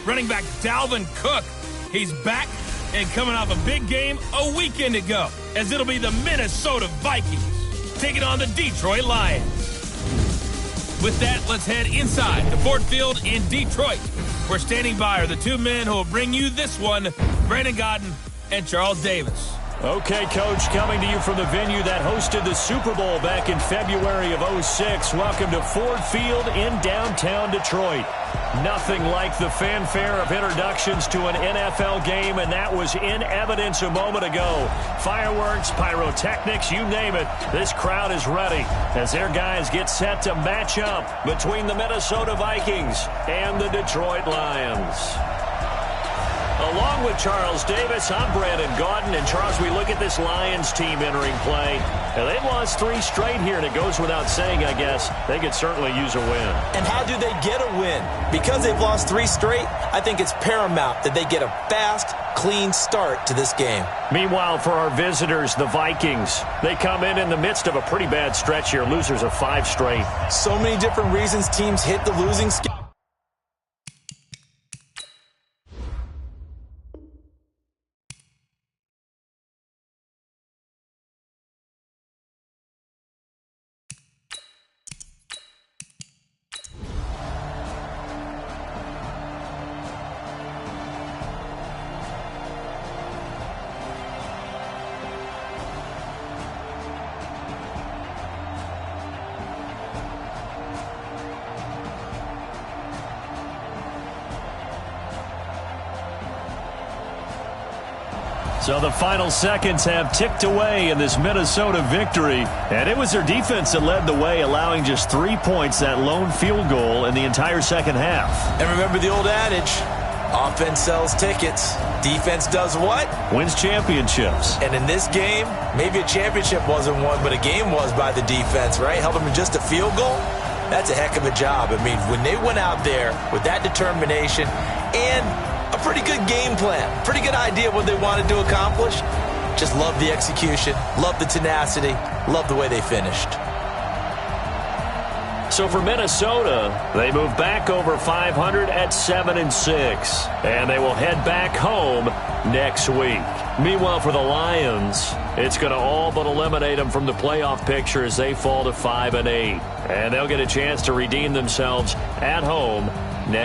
Running back Dalvin Cook, he's back and coming off a big game a weekend ago, as it'll be the Minnesota Vikings taking on the Detroit Lions. With that, let's head inside the Ford Field in Detroit. We're standing by are the two men who will bring you this one, Brandon Godden and Charles Davis. Okay, Coach, coming to you from the venue that hosted the Super Bowl back in February of '06. Welcome to Ford Field in downtown Detroit. Nothing like the fanfare of introductions to an NFL game, and that was in evidence a moment ago. Fireworks, pyrotechnics, you name it. This crowd is ready as their guys get set to match up between the Minnesota Vikings and the Detroit Lions. Along with Charles Davis, I'm Brandon Gaudin. And Charles, we look at this Lions team entering play. And they've lost 3 straight here, and it goes without saying, I guess, they could certainly use a win. And how do they get a win? Because they've lost 3 straight, I think it's paramount that they get a fast, clean start to this game. Meanwhile, for our visitors, the Vikings, they come in the midst of a pretty bad stretch here, losers of 5 straight. So many different reasons teams hit the losing schedule. So the final seconds have ticked away in this Minnesota victory. And it was their defense that led the way, allowing just 3 points, that lone field goal in the entire second half. And remember the old adage, offense sells tickets. Defense does what? Wins championships. And in this game, maybe a championship wasn't won, but a game was by the defense, right? Held them to just a field goal. That's a heck of a job. I mean, when they went out there with that determination and a pretty good game plan, pretty good idea what they wanted to accomplish. Just love the execution, love the tenacity, love the way they finished. So for Minnesota, they move back over 500 at 7-6, and they will head back home next week. Meanwhile, for the Lions, it's going to all but eliminate them from the playoff picture as they fall to 5-8, and they'll get a chance to redeem themselves at home next